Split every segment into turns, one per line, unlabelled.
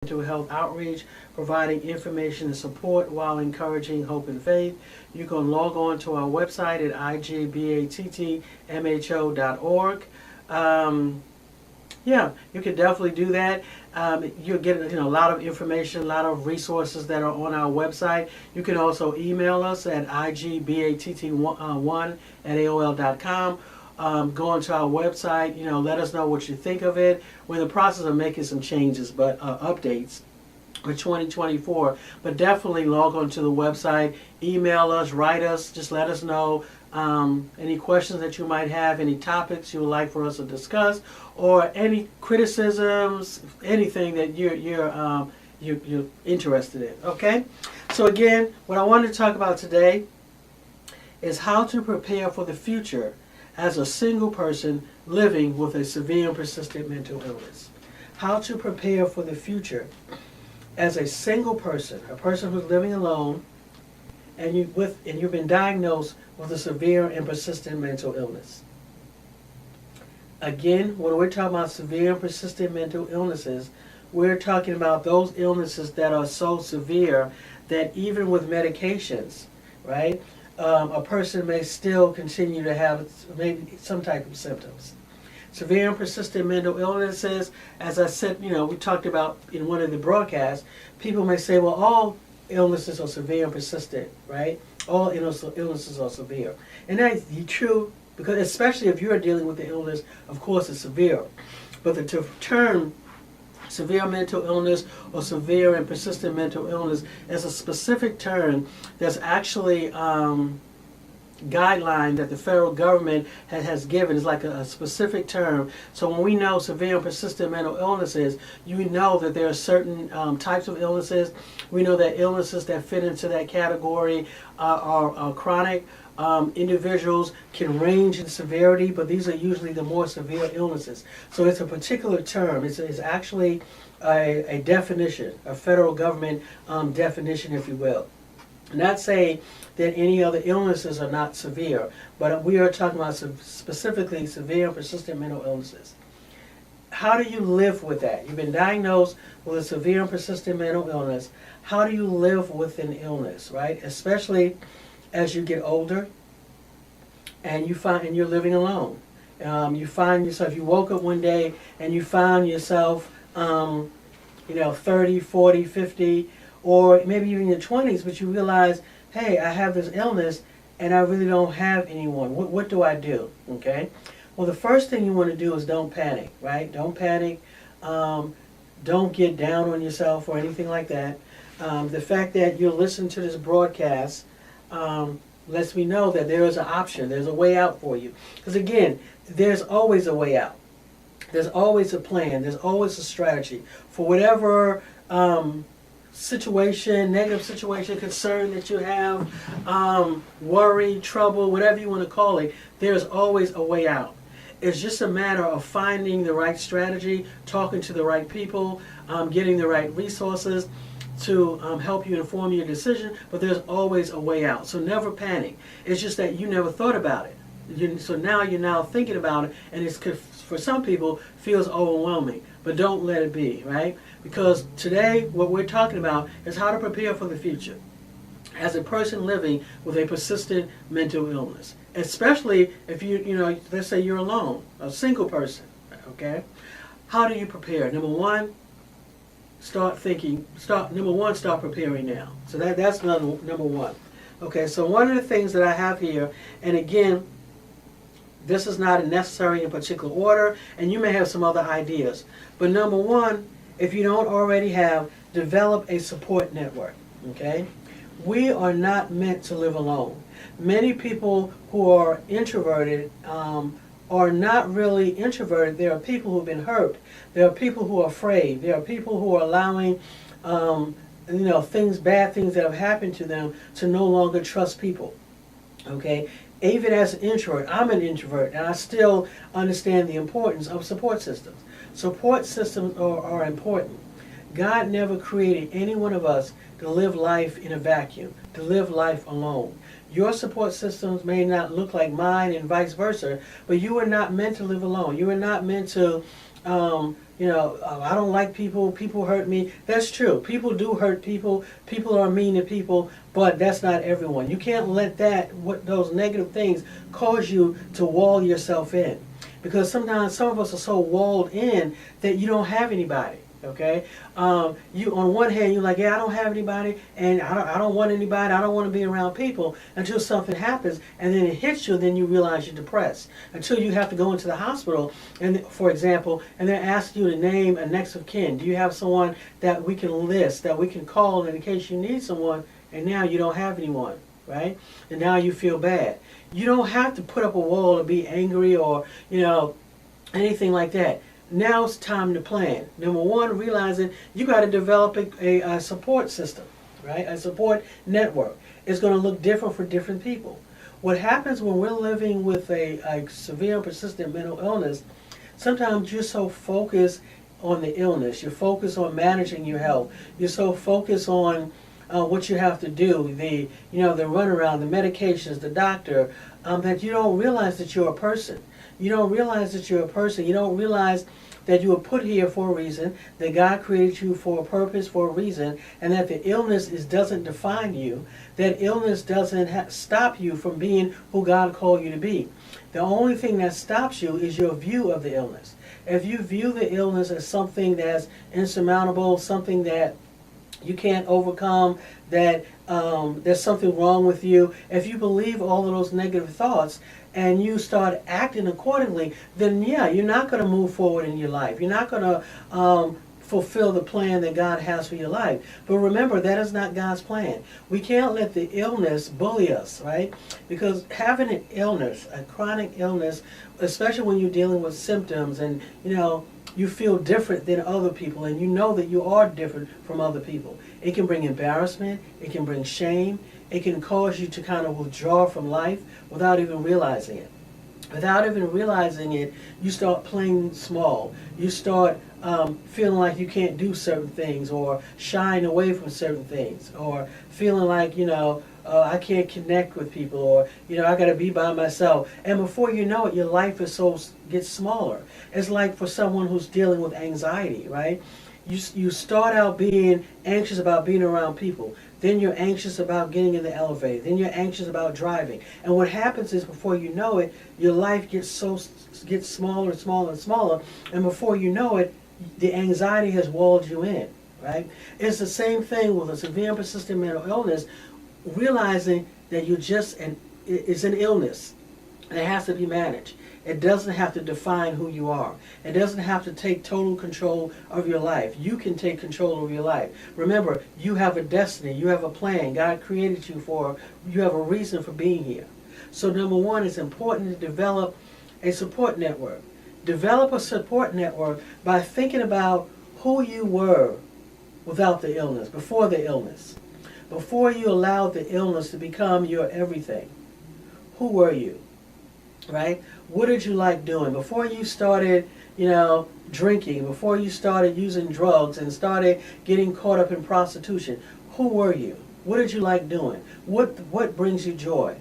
mental health outreach, providing information and support while encouraging hope and faith. You can log on to our website at igbattmho.org. Yeah, you can definitely do that. You'll get a lot of information, a lot of resources that are on our website. You can also email us at igbatt1@aol.com. Go onto our website, let us know what you think of it. We're in the process of making some changes, but updates for 2024. But definitely log onto the website, email us, write us, just let us know any questions that you might have, any topics you would like for us to discuss, or any criticisms, anything that you're interested in. Okay? So again, what I wanted to talk about today is how to prepare for the future as a single person living with a severe and persistent mental illness. How to prepare for the future as a single person, a person who's living alone, and you've been diagnosed with a severe and persistent mental illness. Again, when we're talking about severe and persistent mental illnesses, we're talking about those illnesses that are so severe that even with medications, right, a person may still continue to have maybe some type of symptoms. Severe and persistent mental illnesses, as I said, we talked about in one of the broadcasts, people may say, well, all illnesses are severe and persistent, right? All illnesses are severe. And that's true, because especially if you're dealing with the illness, of course it's severe. But the term severe mental illness or severe and persistent mental illness is a specific term that's actually guideline that the federal government has given. Is like a specific term. So when we know severe and persistent mental illnesses, you know that there are certain types of illnesses. We know that illnesses that fit into that category are chronic. Individuals can range in severity, but these are usually the more severe illnesses. So it's a particular term. It's actually a definition, a federal government definition, if you will. Not saying that any other illnesses are not severe, but we are talking about specifically severe and persistent mental illnesses. How do you live with that? You've been diagnosed with a severe and persistent mental illness. How do you live with an illness, right? Especially as you get older and you're living alone. You find yourself, you woke up one day and you found yourself 30, 40, 50, or maybe even in your 20s, but you realize, hey, I have this illness and I really don't have anyone. What do I do? Okay? Well, the first thing you want to do is don't panic, right? Don't panic. Don't get down on yourself or anything like that. The fact that you're listening to this broadcast lets me know that there is an option. There's a way out for you. Because again, there's always a way out. There's always a plan. There's always a strategy. For whatever situation, negative situation, concern that you have, worry, trouble, whatever you want to call it, there's always a way out. It's just a matter of finding the right strategy, talking to the right people, getting the right resources to help you inform your decision, but there's always a way out. So never panic. It's just that you never thought about it. So now you're now thinking about it, and it's for some people feels overwhelming, but don't let it be, right? Because today what we're talking about is how to prepare for the future as a person living with a persistent mental illness, especially if let's say you're alone, a single person, okay? How do you prepare? Number one, start preparing now. So that's number one. Okay, so one of the things that I have here, and again, this is not necessary in particular order, and you may have some other ideas. But number one, if you don't already have, develop a support network, okay? We are not meant to live alone. Many people who are introverted are not really introverted. There are people who have been hurt. There are people who are afraid. There are people who are allowing bad things that have happened to them to no longer trust people, okay? Even as an introvert, I'm an introvert, and I still understand the importance of support systems. Support systems are important. God never created any one of us to live life in a vacuum, to live life alone. Your support systems may not look like mine and vice versa, but you are not meant to live alone. You are not meant to I don't like people, people hurt me. That's true. People do hurt people. People are mean to people, but that's not everyone. You can't let those negative things cause you to wall yourself in. Because sometimes some of us are so walled in that you don't have anybody. Okay, you on one hand you're like, yeah, I don't have anybody, and I don't want anybody. I don't want to be around people until something happens, and then it hits you. Then you realize you're depressed until you have to go into the hospital, and for example, and they're asking you to name a next of kin. Do you have someone that we can list, that we can call in case you need someone? And now you don't have anyone, right? And now you feel bad. You don't have to put up a wall or be angry or anything like that. Now it's time to plan. Number one, realizing you got to develop a support system, right? A support network. It's going to look different for different people. What happens when we're living with a severe and persistent mental illness, sometimes you're so focused on the illness. You're focused on managing your health. You're so focused on what you have to do, the runaround, the medications, the doctor, that you don't realize that you're a person. You don't realize that you're a person. You don't realize that you were put here for a reason, that God created you for a purpose, for a reason, and that the illness doesn't define you. That illness doesn't stop you from being who God called you to be. The only thing that stops you is your view of the illness. If you view the illness as something that's insurmountable, something that you can't overcome, that there's something wrong with you, if you believe all of those negative thoughts and you start acting accordingly, then yeah, you're not going to move forward in your life. You're not going to fulfill the plan that God has for your life. But remember, that is not God's plan. We can't let the illness bully us, right? Because having an illness, a chronic illness, especially when you're dealing with symptoms and you feel different than other people, and you know that you are different from other people. It can bring embarrassment, it can bring shame, it can cause you to kind of withdraw from life without even realizing it. Without even realizing it, you start playing small. You start feeling like you can't do certain things, or shying away from certain things, or feeling like, I can't connect with people, or, I got to be by myself. And before you know it, your life gets smaller. It's like for someone who's dealing with anxiety, right? You start out being anxious about being around people. Then you're anxious about getting in the elevator. Then you're anxious about driving. And what happens is, before you know it, your life gets smaller and smaller and smaller. And before you know it, the anxiety has walled you in, right? It's the same thing with a severe and persistent mental illness. Realizing that it's an illness. And it has to be managed. It doesn't have to define who you are. It doesn't have to take total control of your life. You can take control of your life. Remember, you have a destiny. You have a plan. God created you you have a reason for being here. So number one, it's important to develop a support network. Develop a support network by thinking about who you were without the illness, before the illness. Before you allowed the illness to become your everything. Who were you? Right? What did you like doing? Before you started, drinking, before you started using drugs and started getting caught up in prostitution, who were you? What did you like doing? What brings you joy?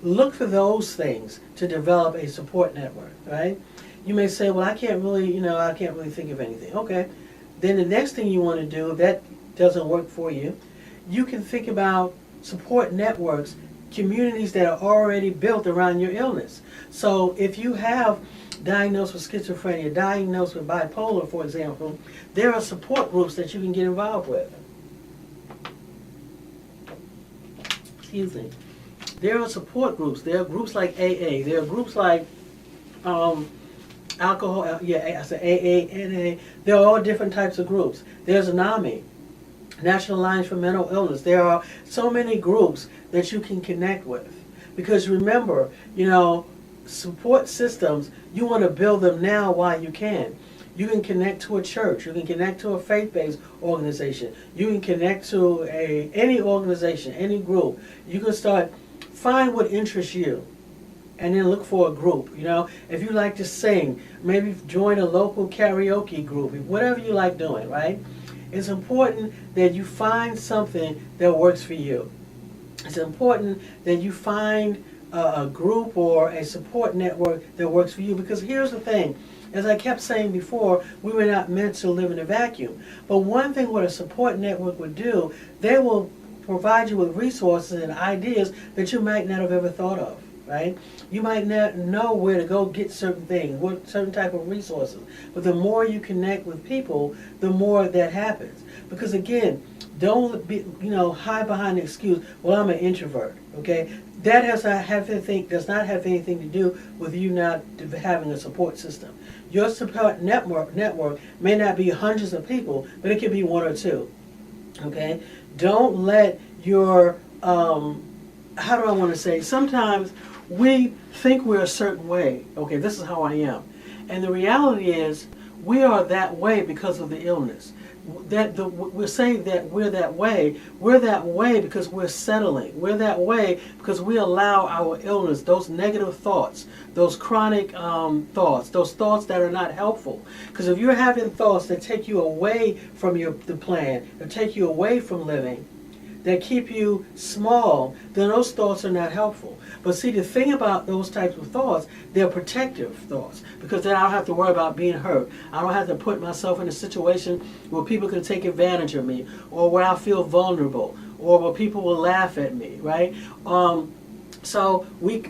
Look for those things to develop a support network, right? You may say, well, I can't really think of anything. Okay. Then the next thing you want to do, if that doesn't work for you, you can think about support networks, communities that are already built around your illness. So if you have diagnosed with schizophrenia, diagnosed with bipolar, for example, there are support groups that you can get involved with. Excuse me. There are support groups. There are groups like AA. There are groups like alcohol, I said AA, NA. There are all different types of groups. There's NAMI, National Alliance for Mental Illness. There are so many groups that you can connect with. Because remember, support systems, you want to build them now while you can. You can connect to a church. You can connect to a faith-based organization. You can connect to any organization, any group. You can find what interests you, and then look for a group. If you like to sing, maybe join a local karaoke group, whatever you like doing, right? It's important that you find something that works for you. It's important that you find a group or a support network that works for you, because here's the thing. as I kept saying before, we were not meant to live in a vacuum. But one thing what a support network would do, they will provide you with resources and ideas that you might not have ever thought of, right? You might not know where to go get certain things, what certain type of resources. But the more you connect with people, the more that happens. Because again, don't be, hide behind the excuse, well, I'm an introvert, okay? That does not have anything to do with you not having a support system. Your support network may not be hundreds of people, but it could be one or two, okay? Don't let your, how do I want to say, sometimes we think we're a certain way. Okay, this is how I am. And the reality is, we are that way because of the illness. We're saying that we're that way. We're that way because we're settling. We're that way because we allow our illness, those negative thoughts, those chronic thoughts, those thoughts that are not helpful. Because if you're having thoughts that take you away from the plan, that take you away from living, that keep you small, then those thoughts are not helpful. But see, the thing about those types of thoughts, they're protective thoughts, because then I don't have to worry about being hurt. I don't have to put myself in a situation where people can take advantage of me, or where I feel vulnerable, or where people will laugh at me, right? So we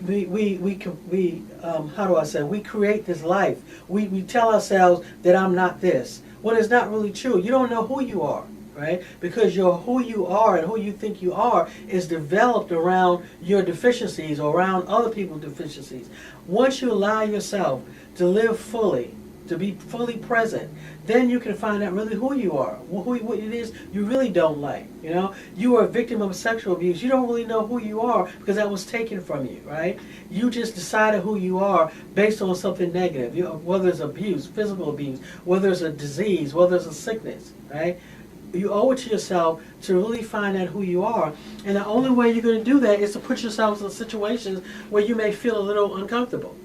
how do I say? We create this life. We tell ourselves that I'm not this. Well, it's not really true. You don't know who you are. Right? Because who you are and who you think you are is developed around your deficiencies or around other people's deficiencies. Once you allow yourself to live fully, to be fully present, then you can find out really who you are, what it is you really don't like. You are a victim of sexual abuse. You don't really know who you are because that was taken from you, right? You just decided who you are based on something negative, whether it's abuse, physical abuse, whether it's a disease, whether it's a sickness, right? You owe it to yourself to really find out who you are. And the only way you're going to do that is to put yourselves in situations where you may feel a little uncomfortable.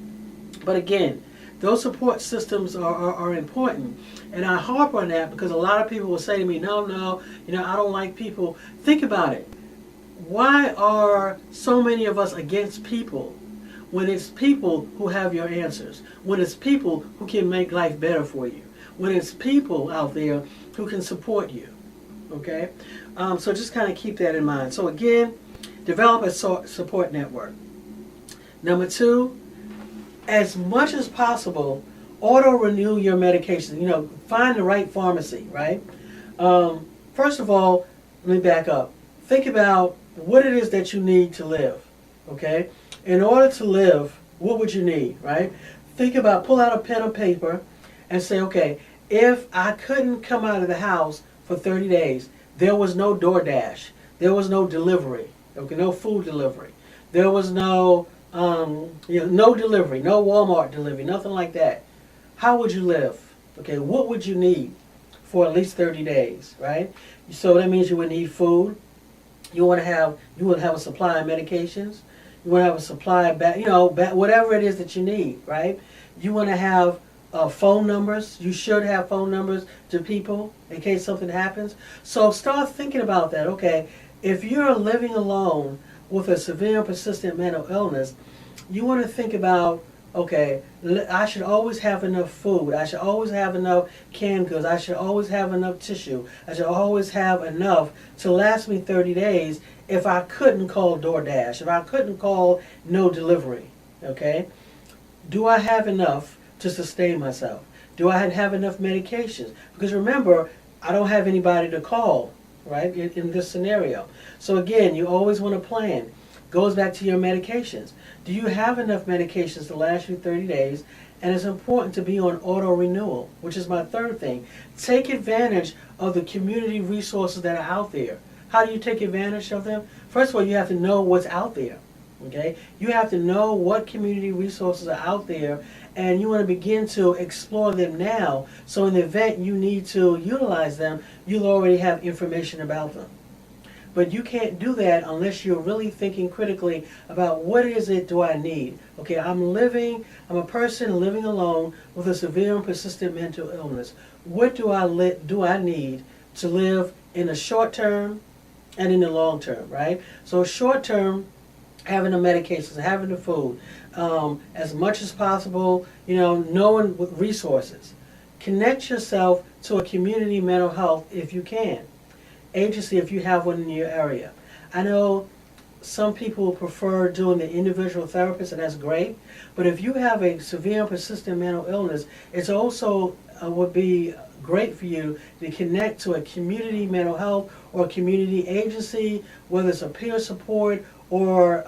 But again, those support systems are important. And I harp on that because a lot of people will say to me, no, I don't like people. Think about it. Why are so many of us against people when it's people who have your answers? When it's people who can make life better for you? When it's people out there who can support you? Okay, so just kind of keep that in mind. So again, develop a support network. Number 2, as much as possible, auto-renew your medications. Find the right pharmacy, right? First of all, let me back up. Think about what it is that you need to live, okay? In order to live, what would you need, right? Think about, pull out a pen or paper and say, okay, if I couldn't come out of the house for 30 days, there was no DoorDash, there was no delivery, okay, no food delivery, there was no no delivery, no Walmart delivery, nothing like that. How would you live? Okay, what would you need for at least 30 days, right? So that means you would need food. You would have a supply of medications. You want to have a supply of whatever it is that you need, right? You want to have phone numbers. You should have phone numbers to people in case something happens. So start thinking about that. Okay, if you're living alone with a severe and persistent mental illness, you want to think about, okay, I should always have enough food. I should always have enough canned goods. I should always have enough tissue. I should always have enough to last me 30 days if I couldn't call DoorDash, if I couldn't call no delivery, okay? Do I have enough to sustain myself? Do I have enough medications? Because remember, I don't have anybody to call, right, in this scenario. So again, you always want to plan. Goes back to your medications. Do you have enough medications to last you 30 days? And it's important to be on auto renewal, which is my third thing. Take advantage of the community resources that are out there. How do you take advantage of them? First of all, you have to know what's out there. Okay? You have to know what community resources are out there, and you want to begin to explore them now, so in the event you need to utilize them, you'll already have information about them. But you can't do that unless you're really thinking critically about what is it do I need. Okay, I'm a person living alone with a severe and persistent mental illness. What do I need to live in the short term and in the long term, right? So short term, having the medications, having the food, as much as possible, knowing with resources. Connect yourself to a community mental health if you can. Agency if you have one in your area. I know some people prefer doing the individual therapist, and that's great. But if you have a severe and persistent mental illness, it's also would be great for you to connect to a community mental health or a community agency, whether it's a peer support or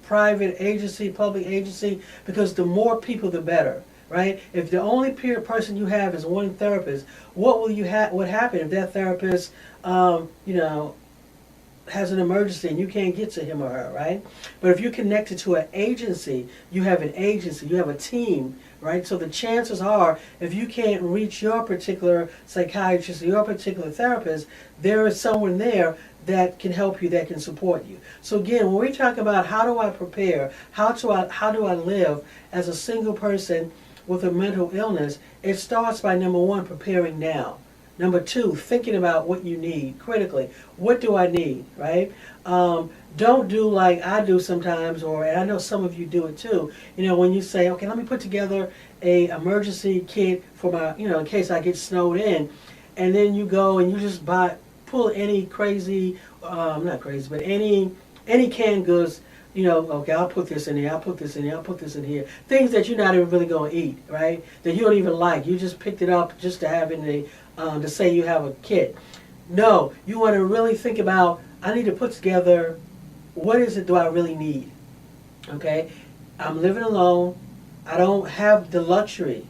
private agency, public agency, because the more people, the better. Right? If the only peer person you have is one therapist, what will you what happen if that therapist, has an emergency and you can't get to him or her, right? But if you're connected to an agency, you have an agency, you have a team, right? So the chances are, if you can't reach your particular psychiatrist or your particular therapist, there is someone there that can help you, that can support you. So again, when we talk about how do I prepare, how do I live as a single person with a mental illness, it starts by, number one, preparing now. Number two, thinking about what you need critically. What do I need, right? Don't do like I do sometimes, and I know some of you do it too. When you say, okay, let me put together a emergency kit for my, in case I get snowed in, and then you go and you just pull any crazy, not crazy, but any canned goods. Okay, I'll put this in here, I'll put this in here, I'll put this in here. Things that you're not even really going to eat, right? That you don't even like. You just picked it up just to have in the, to say you have a kit. No, you want to really think about, I need to put together, what is it do I really need? Okay? I'm living alone. I don't have the luxury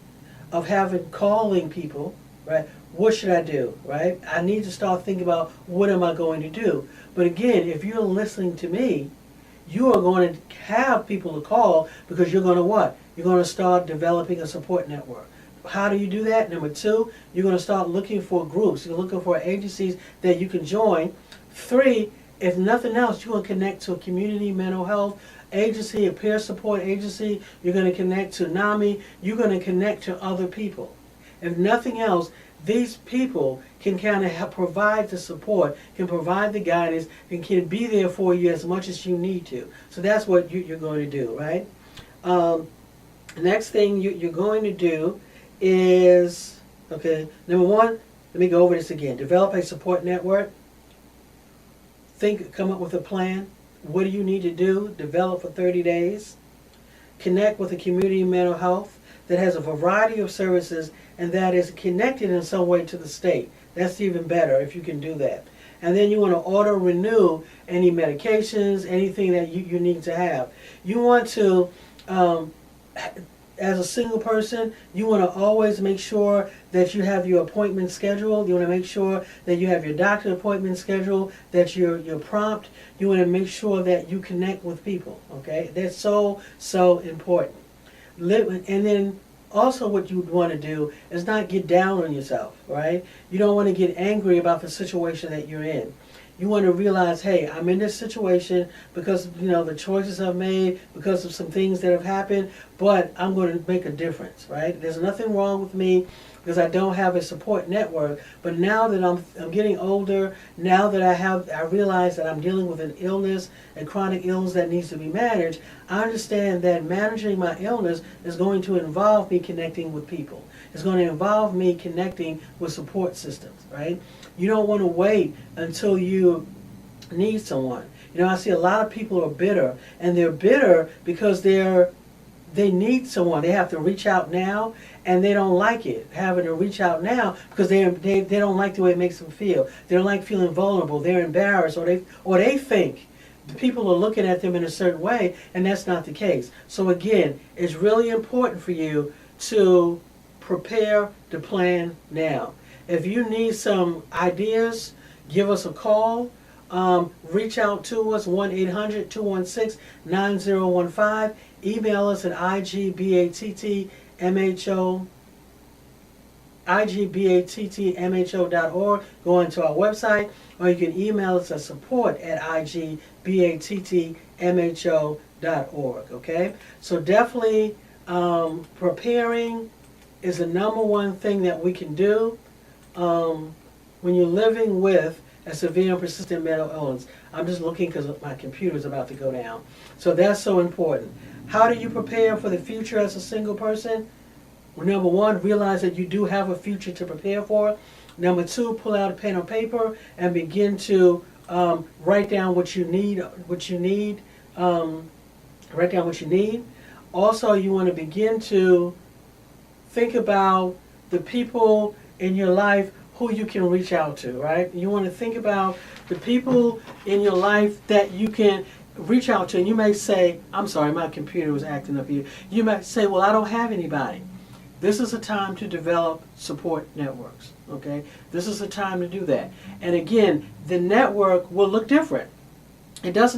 of calling people, right? What should I do, right? I need to start thinking about what am I going to do. But again, if you're listening to me, you are going to have people to call because you're going to what? You're going to start developing a support network. How do you do that? Number two, you're going to start looking for groups. You're looking for agencies that you can join. Three, if nothing else, you're going to connect to a community mental health agency, a peer support agency. You're going to connect to NAMI. You're going to connect to other people. If nothing else, these people can kind of provide the support, can provide the guidance, and can be there for you as much as you need to. So that's what you're going to do, right? The next thing you're going to do is, okay, number one, let me go over this again. Develop a support network. Come up with a plan. What do you need to do? Develop for 30 days. Connect with a community mental health that has a variety of services and that is connected in some way to the state. That's even better if you can do that. And then you want to auto-renew any medications, anything that you need to have. You want to, as a single person, you want to always make sure that you have your appointment scheduled. You want to make sure that you have your doctor appointment scheduled, that you're prompt. You want to make sure that you connect with people, okay? That's so, so important. And then also what you want to do is not get down on yourself, right? You don't want to get angry about the situation that you're in. You want to realize, hey, I'm in this situation because, the choices I've made, because of some things that have happened, but I'm going to make a difference, right? There's nothing wrong with me because I don't have a support network. But now that I'm getting older, now that I realize that I'm dealing with an illness, a chronic illness that needs to be managed, I understand that managing my illness is going to involve me connecting with people. It's going to involve me connecting with support systems, right? You don't want to wait until you need someone. I see a lot of people are bitter, and they're bitter because they need someone. They have to reach out now, and they don't like it, having to reach out now because they don't like the way it makes them feel. They don't like feeling vulnerable. They're embarrassed, or they think people are looking at them in a certain way, and that's not the case. So again, it's really important for you to prepare to plan now. If you need some ideas, give us a call. Reach out to us, 1-800-216-9015. Email us at igbattmho.org. Go into our website, or you can email us at support@igbattmho.org. Okay? So definitely preparing is the number one thing that we can do. When you're living with a severe and persistent mental illness. I'm just looking because my computer's about to go down. So that's so important. How do you prepare for the future as a single person? Well, number one, realize that you do have a future to prepare for. Number two, pull out a pen or paper and begin to write down what you need. Write down what you need. Also, you want to begin to think about the people in your life who you can reach out to, right? You want to think about the people in your life that you can reach out to. And you may say, I'm sorry, my computer was acting up here. You might say, well, I don't have anybody. This is a time to develop support networks, okay? This is a time to do that. And again, the network will look different. It doesn't